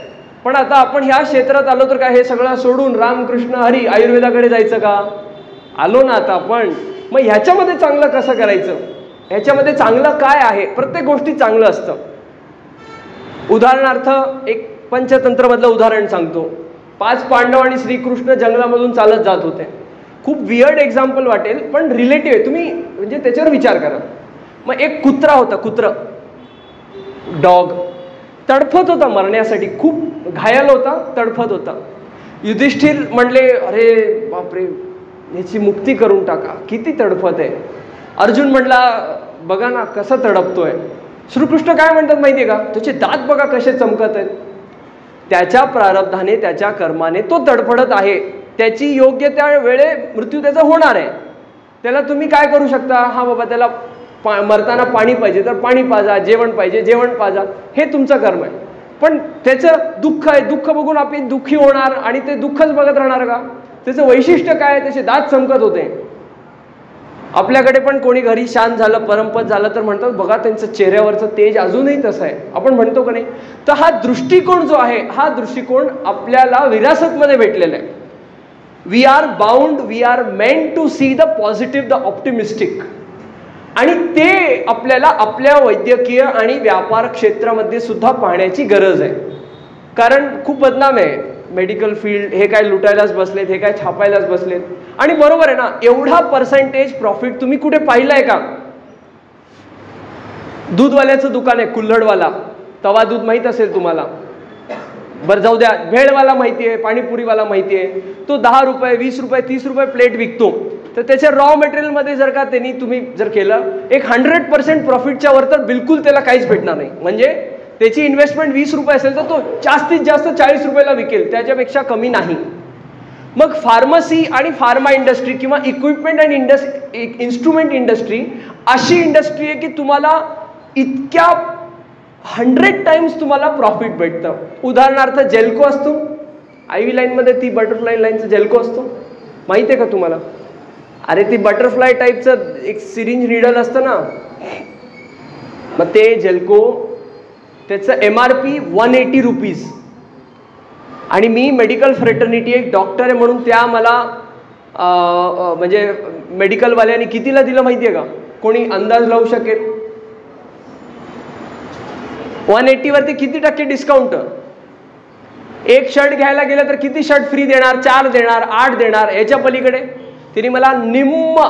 पण आता आपण ह्या क्षेत्रात आलो तर काय हे सगळं सोडून रामकृष्ण हरी आयुर्वेदाकडे जायचं का? आलो ना आता आपण. मग ह्याच्यामध्ये चांगलं कसं करायचं? ह्याच्यामध्ये चांगलं काय आहे? प्रत्येक गोष्टीत चांगलं असतं. उदाहरणार्थ एक पंचतंत्रमधलं उदाहरण सांगतो. 5 पांडव आणि श्रीकृष्ण जंगलामधून चालत जात होते. खूप वियर्ड एक्झाम्पल वाटेल पण रिलेटिव्ह आहे, तुम्ही म्हणजे त्याच्यावर विचार करा. मग एक कुत्रा होता, डॉग तडफत होता मरण्यासाठी, खूप घायल होता, तडफत होता. युधिष्ठिर म्हणले अरे बापरे याची मुक्ती करून टाका, किती तडफत आहे. अर्जुन म्हणला बघा ना कसं तडपतोय. श्रीकृष्ण काय म्हणतात माहितीये का? त्याचे दात बघा कसे चमकत आहेत. त्याच्या प्रारब्धाने त्याच्या कर्माने तो तडफडत आहे. त्याची योग्य त्या वेळे मृत्यू त्याचा होणार आहे. त्याला तुम्ही काय करू शकता? हा बाबा त्याला मरताना पाणी पाहिजे तर पाणी पाजा, जेवण पाहिजे जेवण पाजा, हे तुमचं कर्म आहे. पण त्याचं दुःख आहे, दुःख बघून आपण दुःखी होणार आणि ते दुःखच बघत राहणार का? त्याचं वैशिष्ट्य काय? त्याचे दात चमकत होते. आपल्याकडे पण कोणी घरी शांत झालं, परमपद झालं तर म्हणतात बघा त्यांचं चेहऱ्यावरचं तेज अजूनही तसं आहे. आपण म्हणतो का नाही? तर हा दृष्टिकोन जो आहे, हा दृष्टिकोन आपल्याला विरासतमध्ये भेटलेला आहे. We are bound, we are meant to see the positive, the optimistic. आणि ते आपल्याला आपल्या वैद्यकीय आणि व्यापार क्षेत्रामध्ये सुद्धा पाहण्याची गरज आहे. कारण खूप बदनाम आहे मेडिकल फील्ड. हे काय लुटायलाच बसलेत, हे काय छापायलाच बसलेत. आणि बरोबर आहे ना, एवढा पर्सेंटेज प्रॉफिट तुम्ही कुठे पाहिलंय का? दूधवाल्याचं दुकान आहे, कुल्हडवाला, तवा दूध माहीत असेल तुम्हाला. बरं जाऊ द्या, भेळवाला माहिती आहे, पाणीपुरीवाला माहिती आहे. तो 10 रुपये 20 रुपये 30 रुपये प्लेट विकतो. तर त्याच्या रॉ मटेरियलमध्ये जर का त्यांनी तुम्ही जर केलं एक 100% प्रॉफिटच्या वर तर बिलकुल त्याला काहीच भेटणार नाही. म्हणजे त्याची इन्व्हेस्टमेंट 20 रुपये असेल तर तो जास्तीत जास्त 40 रुपयाला विकेल, त्याच्यापेक्षा कमी नाही. मग फार्मसी आणि फार्मा इंडस्ट्री किंवा इक्विपमेंट अँड इन्स्ट्रुमेंट इंडस्ट्री अशी इंडस्ट्री आहे की तुम्हाला इतक्या 100 टाइम्स तुम्हाला प्रॉफिट भेटतं. उदाहरणार्थ जेल्को असतो, IV लाईनमध्ये ती बटरफ्लाय लाईनचं जेल्को असतो, माहिती आहे का तुम्हाला? अरे ती बटरफ्लाय टाईपचं एक सिरिंज निडल असतं ना, मग ते जेल्को त्याचं MRP 180 रुपीज. आणि मी मेडिकल फ्रेटर्निटी एक डॉक्टर आहे म्हणून त्या मला म्हणजे मेडिकलवाल्यांनी कितीला दिलं माहिती आहे का? कोणी अंदाज लावू शकेल? 180 वरती किती टक्के डिस्काउंट? एक शर्ट घ्यायला गेलं तर किती शर्ट फ्री देणार? 4 देणार, 8 देणार. याच्या पलीकडे तिने मला निम्म,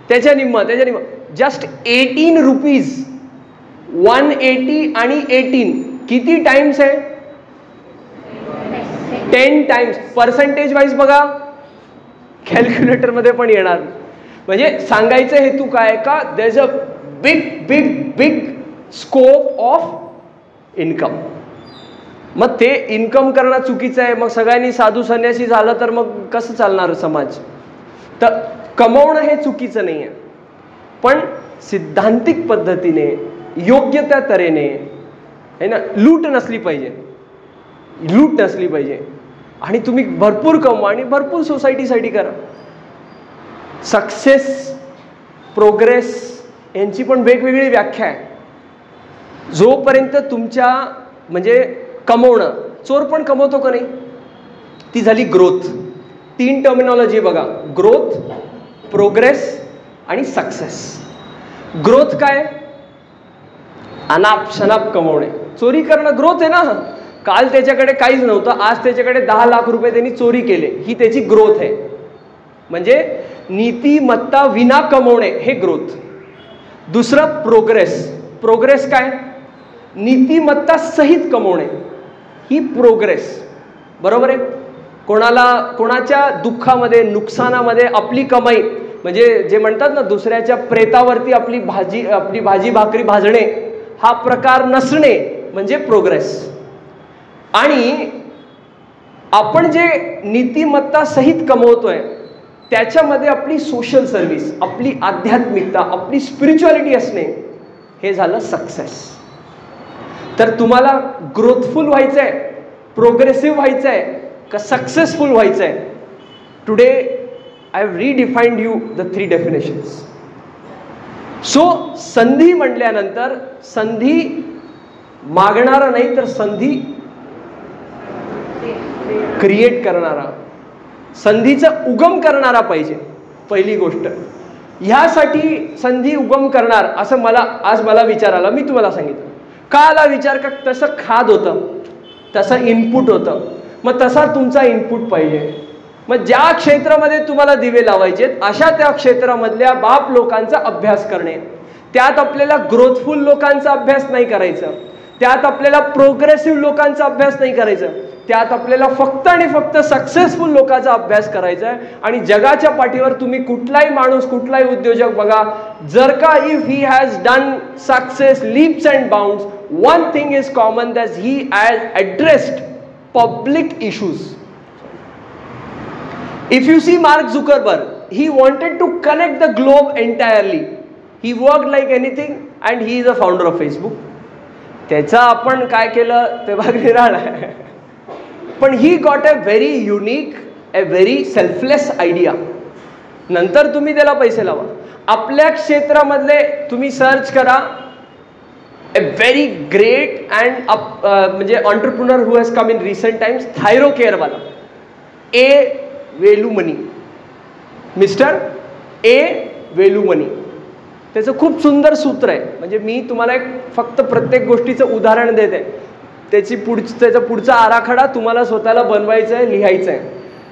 त्याच्या निम्म जस्ट 18 रुपीज. 180 आणि 18 किती टाइम्स आहे? 10 टाइम्स. पर्सेंटेज वाईज बघा, कॅल्क्युलेटर मध्ये पण येणार. म्हणजे सांगायचं हेतू काय का? There is a big big big scope of income. मग ते इन्कम करणं चुकीचं आहे. मग सगळ्यांनी साधू संन्यासी झालं तर मग कसं चालणार समाज? तर कमवणं हे चुकीचं नाही आहे, पण सिद्धांतिक पद्धतीने योग्य त्या तऱ्हेने है ना, लूट नसली पाहिजे, लूट नसली पाहिजे. आणि तुम्ही भरपूर कमवा आणि भरपूर सोसायटीसाठी करा. सक्सेस, प्रोग्रेस यांची पण वेगवेगळी व्याख्या आहे. जोपर्यंत तुमच्या म्हणजे कमवणं, चोर पण कमवतो का नाही, ती झाली ग्रोथ. 3 टर्मिनॉलॉजी बघा, ग्रोथ, प्रोग्रेस आणि सक्सेस. ग्रोथ काय? अनाप शनाप कमवणे. चोरी करणं ग्रोथ आहे ना. काल त्याच्याकडे काहीच नव्हतं, आज त्याच्याकडे 10 लाख रुपये त्यांनी चोरी केले, ही त्याची ग्रोथ आहे. म्हणजे नीतिमत्ता विना कमवणे हे ग्रोथ. दुसरं प्रोग्रेस. प्रोग्रेस काय? नीतिमत्ता सहित कमवणे ही प्रोग्रेस, बरोबर आहे. कोणाच्या दुःखामध्ये, नुकसानामध्ये आपली कमाई, म्हणजे जे म्हणतात ना दुसऱ्याच्या प्रेतावरती आपली भाजी भाकरी भाजणे, हा प्रकार नसणे म्हणजे प्रोग्रेस. आणि आपण जे नीतिमत्ता सहित कमवतोय त्याच्यामध्ये आपली सोशल सर्व्हिस, आपली आध्यात्मिकता, आपली स्पिरिच्युअलिटी असणे, हे झालं सक्सेस. तर तुम्हाला ग्रोथफुल व्हायचं आहे, प्रोग्रेसिव्ह व्हायचं आहे का सक्सेसफुल व्हायचं आहे? Today I have redefined you the 3 definitions. So संधी म्हटल्यानंतर संधी मागणारा नाही तर संधी क्रिएट करणारा, संधीचा उगम करणारा पाहिजे. पहिली गोष्ट, ह्यासाठी संधी उगम करणार असं मला विचार आला. मी तुम्हाला सांगितलं का आला विचार, का तसं खाद होतं, तसं इनपुट होतं, मग तसा तुमचा इनपुट पाहिजे. मग ज्या क्षेत्रामध्ये तुम्हाला दिवे लावायचे अशा त्या क्षेत्रामधल्या बाप लोकांचा अभ्यास करणे, त्यात आपल्याला ग्रोथफुल लोकांचा अभ्यास नाही करायचा, त्यात आपल्याला प्रोग्रेसिव्ह लोकांचा अभ्यास नाही करायचा, त्यात आपल्याला फक्त आणि फक्त सक्सेसफुल लोकांचा अभ्यास करायचा आहे. आणि जगाच्या पाठीवर तुम्ही कुठलाही माणूस, कुठलाही उद्योजक बघा, जर का if he has done success leaps and bounds, one thing is common, that he has addressed public issues. If you see Mark Zuckerberg, he wanted to connect the globe entirely. He worked like anything and he is a founder of Facebook. त्याचा आपण काय केलं ते भाग आहे. पण he got a very unique, a very selfless idea. नंतर तुम्ही त्याला पैसे लावा. आपल्या क्षेत्रामधले तुम्ही सर्च करा, a very great and म्हणजे entrepreneur who has come in recent times, Thyrocare वाला A. Velumani, mister A. Velumani. त्याचं खूप सुंदर सूत्र आहे. म्हणजे मी तुम्हाला एक फक्त प्रत्येक गोष्टीचं उदाहरण देते, त्याचा पुढचा आराखडा तुम्हाला स्वतःला बनवायचा आहे, लिहायचं आहे.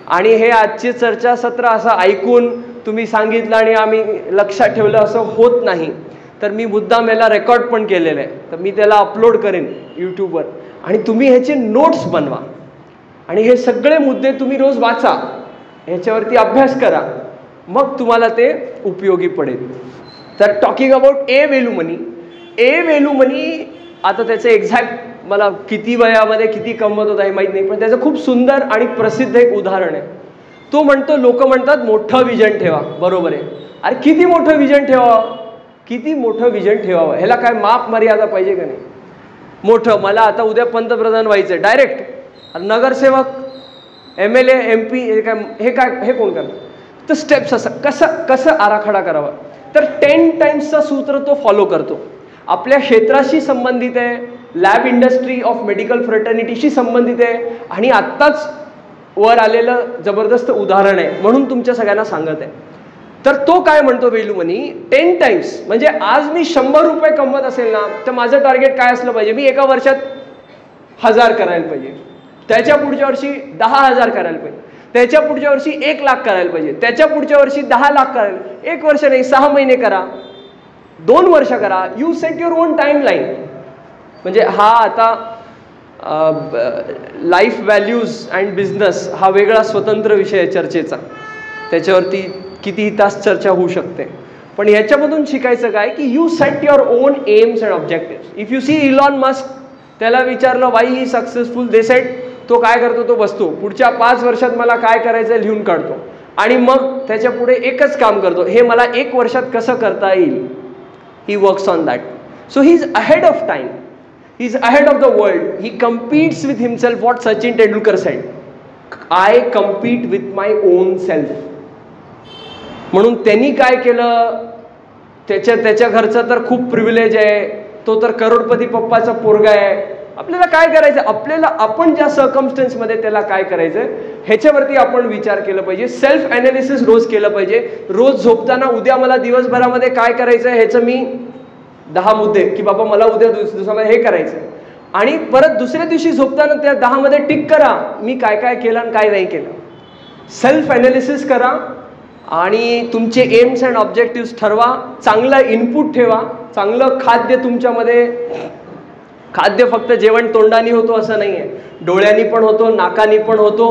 आणि हे आजचे चर्चासत्र असं ऐकून तुम्ही सांगितलं आणि आम्ही लक्षात ठेवलं असं होत नाही. तर मी मुद्दाम याला रेकॉर्ड पण केलेलं आहे, तर मी त्याला अपलोड करेन यूट्यूबवर. आणि तुम्ही ह्याचे नोट्स बनवा आणि हे सगळे मुद्दे तुम्ही रोज वाचा, ह्याच्यावरती अभ्यास करा, मग तुम्हाला ते उपयोगी पडेल. तर टॉकिंग अबाउट ए. वेलुमनी. ए. वेलुमनी, आता त्याचं एक्झॅक्ट मला किती वयामध्ये किती कमवत होता हे माहीत नाही, पण त्याचं खूप सुंदर आणि प्रसिद्ध एक उदाहरण आहे. तो म्हणतो, लोक म्हणतात मोठं विजन ठेवा, बरोबर आहे. अरे किती मोठं विजन ठेवावं, किती मोठं विजन ठेवावं, ह्याला काय माप मर्यादा पाहिजे का नाही? मोठं, मला आता उद्या पंतप्रधान व्हायचं डायरेक्ट, नगरसेवक, MLA, MP, हे कोण करणार? तर स्टेप्स असं कसं आराखडा करावा. तर 10 टाइम्सचा सूत्र तो फॉलो करतो. आपल्या क्षेत्राशी संबंधित आहे, लॅब इंडस्ट्री ऑफ मेडिकल फ्रेटर्निटीशी संबंधित आहे, आणि आत्ताच वर आलेलं जबरदस्त उदाहरण आहे म्हणून तुमच्या सगळ्यांना सांगत आहे. तर तो काय म्हणतो वेलुमनी, 10 टाइम्स म्हणजे आज मी 100 रुपये कमवत असेल ना, तर माझं टार्गेट काय असलं पाहिजे, मी एका वर्षात 1000 करायला पाहिजे, त्याच्या पुढच्या वर्षी 10,000 करायला पाहिजे, त्याच्या पुढच्या वर्षी 1 लाख करायला पाहिजे, त्याच्या पुढच्या वर्षी 10 लाख करायला. 1 वर्ष नाही, 6 महिने करा, 2 वर्ष करा. You set your on time line. म्हणजे हा आता लाईफ व्हॅल्यूज अँड बिझनेस हा वेगळा स्वतंत्र विषय आहे चर्चेचा, त्याच्यावरती कितीही तास चर्चा होऊ शकते. पण ह्याच्यामधून शिकायचं काय की you set your own aims and objectives. If you see Elon Musk, त्याला विचारलं why he successful, they set, तो काय करतो, तो बसतो, पुढच्या 5 वर्षात मला काय करायचं लिहून काढतो, आणि मग त्याच्या पुढे एकच काम करतो, हे मला 1 वर्षात कसं करता येईल. He works on that. So he is ahead of time, he is ahead of the world. He competes with himself. What Sachin Tendulkar sed, I compete with my on self. म्हणून त्यांनी काय केलं, त्याच्या घरचं तर खूप प्रिव्हिलेज आहे, तो तर करोडपती पप्पाचा पोरगा आहे. आपल्याला काय करायचं, आपल्याला आपण ज्या सर्कमस्टन्समध्ये त्याला काय करायचं ह्याच्यावरती आपण विचार केला पाहिजे. सेल्फ ॲनालिसिस रोज केलं पाहिजे. रोज झोपताना उद्या मला दिवसभरामध्ये काय करायचं ह्याचं मी 10 मुद्दे, की बाबा मला उद्या दिवसाला हे करायचं, आणि परत दुसऱ्या दिवशी झोपताना त्या 10 मध्ये टिक करा, मी काय काय केलं आणि काय नाही केलं. सेल्फ ॲनालिसिस करा आणि तुमचे एम्स अँड ऑब्जेक्टिव्स ठरवा, चांगला इनपुट ठेवा, चांगलं खाद्य तुमच्यामध्ये, खाद्य फक्त जेवण तोंडानी होतो असं नाही आहे, डोळ्यांनी पण होतो, नाकानी पण होतो,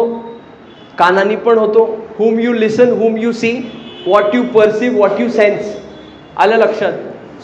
कानानी पण होतो. whom you listen, whom you see, what you perceive, what you sense. आलं लक्षात?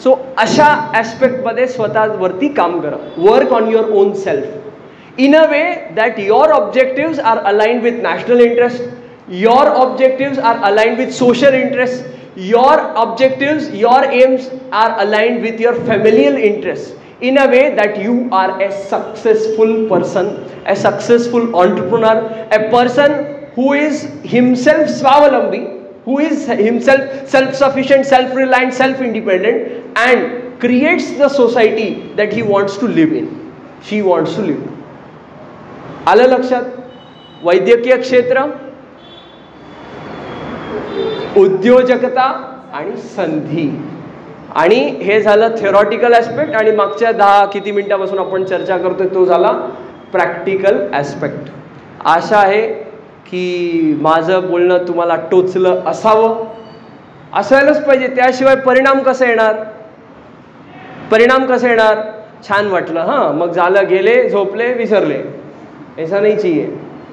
सो अशा ॲस्पेक्टमध्ये स्वतःवरती काम करा. Work on your own self in a way that your objectives are aligned with national interest, your objectives are aligned with social interest, your objectives, your aims are aligned with your familial interests, in a way that you are a successful person, a successful entrepreneur, a person who is himself swavalambi, who is himself self-sufficient, self-reliant, self-independent, and creates the society that he wants to live in, she wants to live in. आलं लक्षात? वैद्यकीय क्षेत्र, उद्योजकता आणि संधी. आणि हे झालं थेरॉटिकल ॲस्पेक्ट. आणि मागच्या 10 किती मिनिटापासून आपण चर्चा करतोय तो झाला प्रॅक्टिकल ॲस्पेक्ट. आशा आहे की माझं बोलणं तुम्हाला टोचलं असावं, असायलाच पाहिजे. त्याशिवाय परिणाम कसा येणार? परिणाम कसा येणार? छान वाटलं, हां मग झालं, गेले, झोपले, विसरले, ऐसा नहीं चाहिए.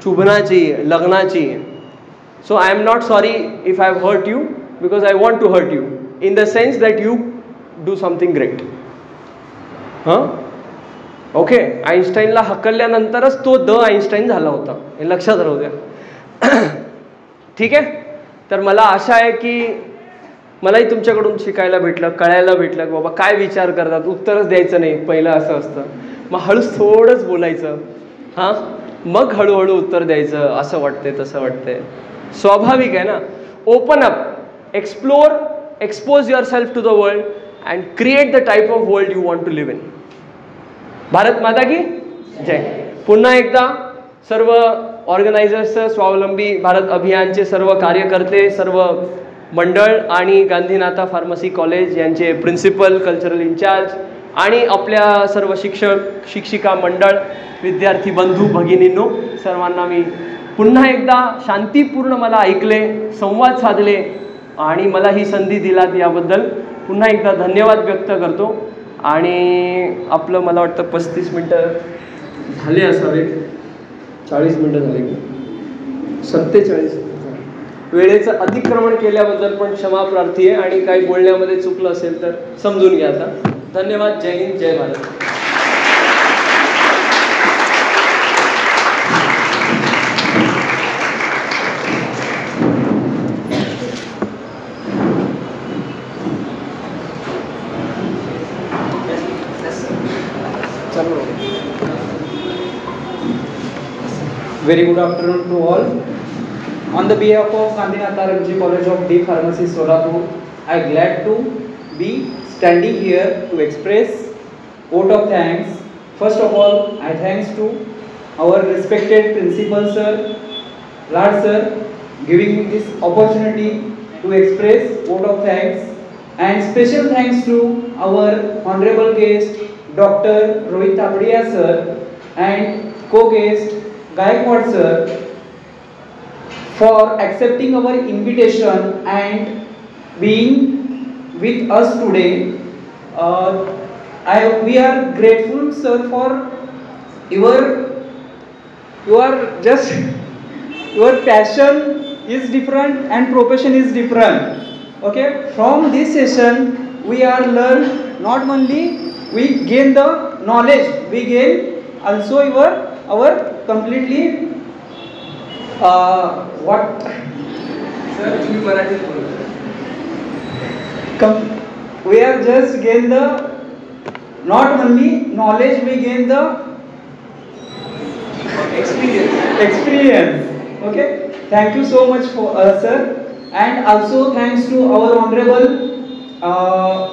चुभना चाहिए, लगना चाहिए. So I am not sorry if I have hurt you, because I want to hurt you in the sense that you do something great. Okay. आईन्स्टाईनला हकलल्यानंतरच तो द आईन्स्टाईन झाला होता, हे लक्षात राहू द्या. ठीक आहे. तर मला आशा आहे की मलाही तुमच्याकडून शिकायला भेटलं, कळायला भेटलं की बाबा काय विचार करतात. उत्तरच द्यायचं नाही, पहिलं असं असतं, मग हळूच थोडंच बोलायचं, हां मग हळूहळू उत्तर द्यायचं. असं वाटतंय, तसं वाटतंय, स्वाभाविक आहे ना. Open up, explore, expose your self to the world and create the type of world you want to live in. Bharat माता की जय. पुन्हा एकदा सर्व ऑर्गनायझर्सचं, स्वावलंबी भारत अभियानचे सर्व कार्यकर्ते, सर्व मंडळ आणि गांधीनाथा फार्मसी कॉलेज यांचे प्रिन्सिपल, कल्चरल इन्चार्ज आणि आपल्या सर्व शिक्षक, शिक्षिका मंडळ, विद्यार्थी बंधू भगिनींनो, सर्वांना मी पुन्हा एकदा शांतीपूर्ण मला ऐकले, संवाद साधले आणि मला ही संधी दिलात याबद्दल पुन्हा एकदा धन्यवाद व्यक्त करतो. आणि आपलं मला वाटतं 35 मिनटं झाले असावे, 40 मिनटं झाले, 47 वेळेचं अतिक्रमण केल्याबद्दल पण क्षमा प्रार्थी आहे. आणि काही बोलण्यामध्ये चुकलं असेल तर समजून घ्या. आता धन्यवाद. जय हिंद, जय Bharat. Very good afternoon to all. On the behalf of Gandhinatha Ramji College of D Pharmacy Solapur, I am glad to be standing here to express vote of thanks. First of all, I thanks to our respected principal sir, Lard sir, giving me this opportunity to express vote of thanks, and special thanks to our honorable guest Dr. Rohit Tapadia sir and co-guest Gaikwad sir for accepting our invitation and being with us today. We are grateful sir for your passion is different and profession is different. Okay, from this session we are learn not only we gain the knowledge, we gain also our completely what sir you Marathi we are just gain the not only knowledge, we gain the experience. Okay, thank you so much for sir, and also thanks to our honorable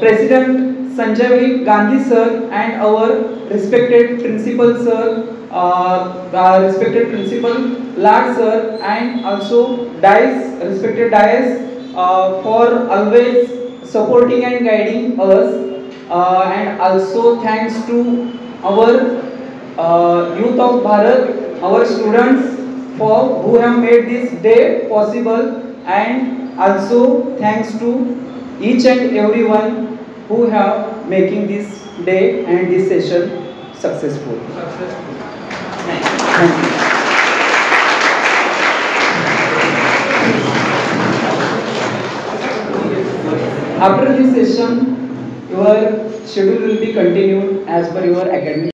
President Sanjay Gandhi sir and our respected principal sir, respected principal Lard sir, and also respected Dias for always supporting and guiding us, and also thanks to our youth of Bharat, our students who have made this day possible, and also thanks to each and everyone who have making this day and this session successful. Thank you. After this session, your schedule will be continued as per your academic